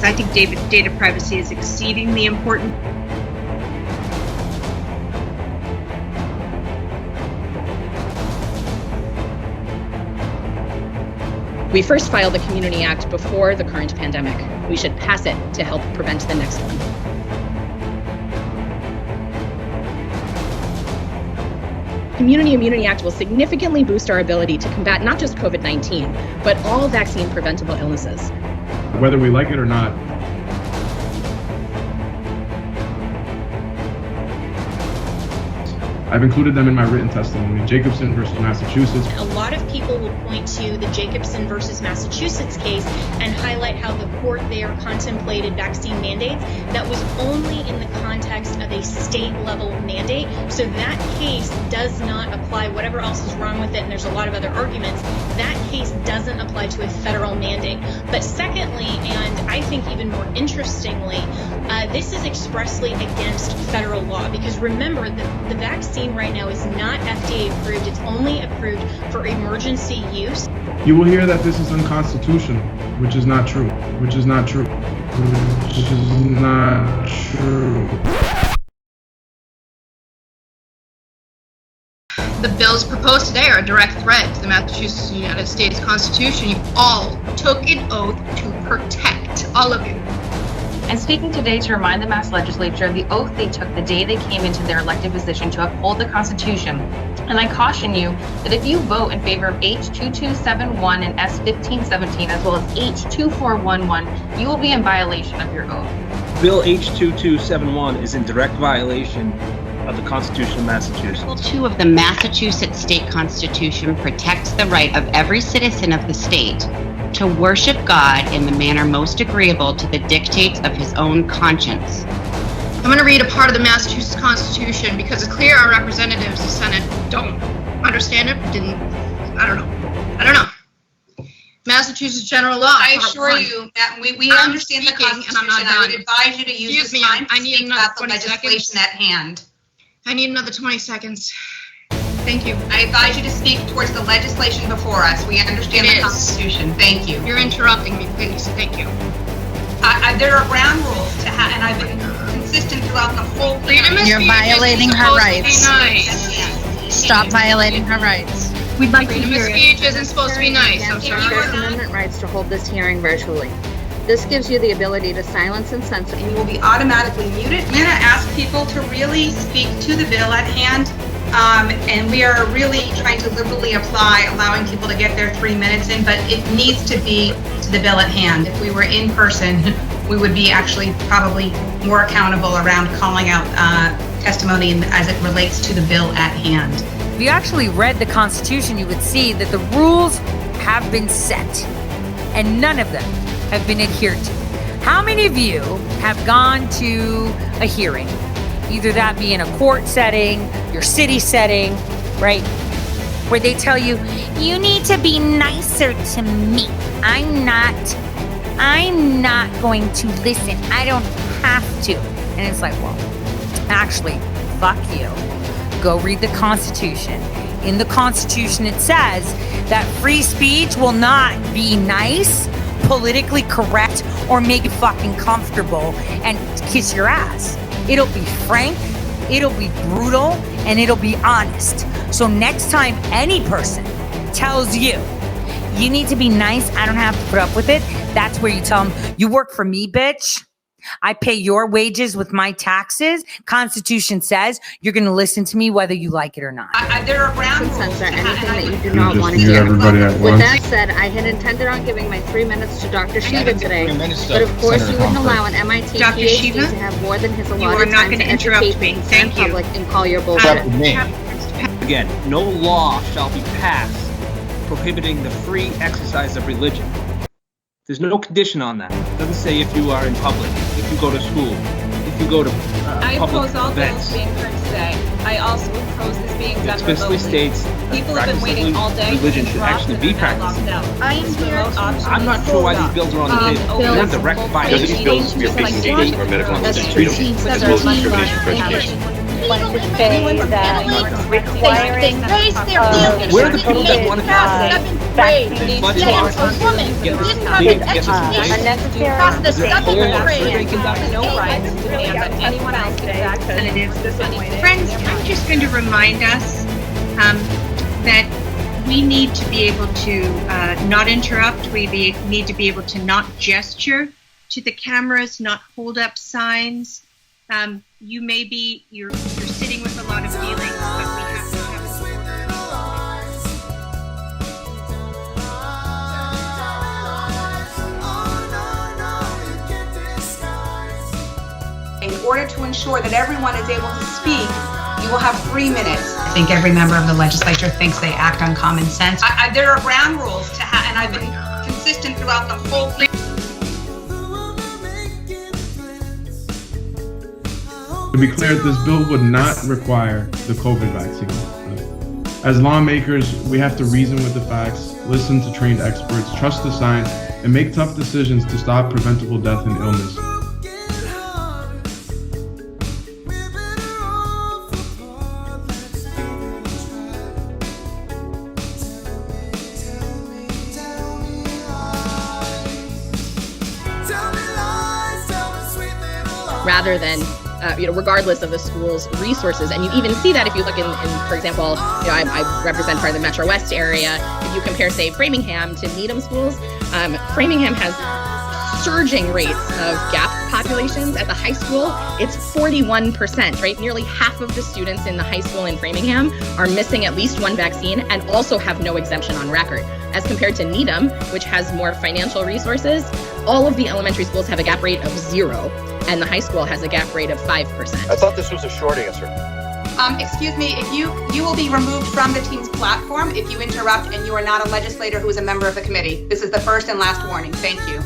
I think data privacy is exceedingly important. We first filed the Community Act before the current pandemic. We should pass it to help prevent the next one. Community Immunity Act will significantly boost our ability to combat not just COVID-19, but all vaccine-preventable illnesses. Whether we like it or not, I've included them in my written testimony. Jacobson versus Massachusetts. A lot of people will point to the Jacobson versus Massachusetts case and highlight how the court there contemplated vaccine mandates. That was only in the context of a state-level mandate. So that case does not apply. Whatever else is wrong with it, and there's a lot of other arguments, that case doesn't apply to a federal mandate. But secondly, and I think even more interestingly, this is expressly against federal law, because remember that the vaccine right now is not FDA approved. It's only approved for emergency use. You will hear that this is unconstitutional, which is not true. Which is not true. Which is not true. The bills proposed today are a direct threat to the Massachusetts and United States Constitution. You all took an oath to protect, all of you. And speaking today to remind the Mass Legislature of the oath they took the day they came into their elected position to uphold the Constitution. And I caution you that if you vote in favor of H2271 and S1517, as well as H2411, you will be in violation of your oath. Bill H2271 is in direct violation of the Constitution of Massachusetts. Article 2 of the Massachusetts State Constitution protects the right of every citizen of the state to worship God in the manner most agreeable to the dictates of his own conscience. I'm going to read a part of the Massachusetts Constitution because it's clear our representatives, the Senate, don't understand it. I don't know. Massachusetts General Law. I assure you that we understand the Constitution, and I would advise you to use this time to speak about the legislation at hand. I need another 20 seconds. Thank you. I advise you to speak towards the legislation before us. We understand the Constitution. Thank you. You're interrupting me, please. Thank you. There are ground rules to have, and I've been consistent throughout the whole freedom of speech. You're violating her rights. Nice. Stop violating her rights. We'd like freedom to of hear speech isn't supposed to be nice. I'm First sorry. Amendment rights to hold this hearing virtually. This gives you the ability to silence and censor. And you will be automatically muted. I'm going to ask people to really speak to the bill at hand. And we are really trying to liberally apply, allowing people to get their 3 minutes in, but it needs to be to the bill at hand. If we were in person, we would be actually probably more accountable around calling out testimony as it relates to the bill at hand. If you actually read the Constitution, you would see that the rules have been set, and none of them have been adhered to. How many of you have gone to a hearing? Either that be in a court setting, your city setting, right? Where they tell you, you need to be nicer to me. I'm not going to listen. I don't have to. And it's like, well, actually, fuck you. Go read the Constitution. In the Constitution, it says that free speech will not be nice, politically correct, or make you fucking comfortable and kiss your ass. It'll be frank, it'll be brutal, and it'll be honest. So next time any person tells you, you need to be nice, I don't have to put up with it, that's where you tell them, you work for me, bitch. I pay your wages with my taxes. Constitution says you're going to listen to me whether you like it or not. There are ground rules. Censor anything that you do not want to hear. With that said, I had intended on giving my 3 minutes to Dr. Shiva today, but of course you wouldn't allow an MIT PhD to have more than his allotted time to educate the concerned public and call your bullshit. Again, no law shall be passed prohibiting the free exercise of religion. There's no condition on that. It doesn't say if you are in public, if you go to school, if you go to I public oppose all events. bills being heard today. I also oppose this being It done explicitly remotely. states People that have been waiting all day. religion should actually be practiced. I am here to I'm not sure why these bills are on the table. They're in direct violation. Because these bills we are facing engagement of our medical and religious freedom, as well as discrimination for education. just wanted to say that requiring Where the people that want to vaccine Friends, I'm just going to remind us that we need to be able to not interrupt. We need to be able to not gesture to the cameras, not hold up signs. You're sitting with a lot of feelings, but we have to have In order to ensure that everyone is able to speak, you will have 3 minutes. I think every member of the legislature thinks they act on common sense. There are ground rules to have, and I've been consistent throughout the whole thing. To be clear, this bill would not require the COVID vaccine. As lawmakers, we have to reason with the facts, listen to trained experts, trust the science, and make tough decisions to stop preventable death and illness. Rather than regardless of the school's resources. And you even see that if you look in for example, I represent part of the Metro West area. If you compare, say, Framingham to Needham schools, Framingham has surging rates of gap populations. At the high school, it's 41%, right? Nearly half of the students in the high school in Framingham are missing at least one vaccine and also have no exemption on record. As compared to Needham, which has more financial resources, all of the elementary schools have a gap rate of 0. And the high school has a gap rate of 5%. I thought this was a short answer. Excuse me, if you will be removed from the team's platform if you interrupt and you are not a legislator who is a member of the committee. This is the first and last warning. Thank you.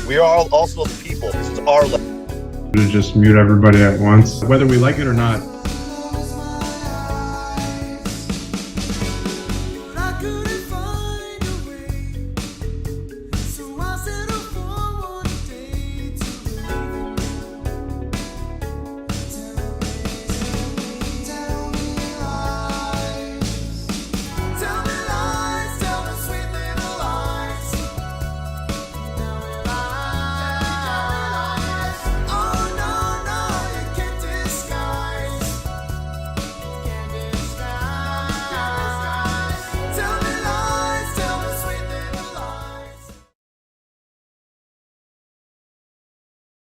We are all also the people. This is our. To just mute everybody at once. Whether we like it or not,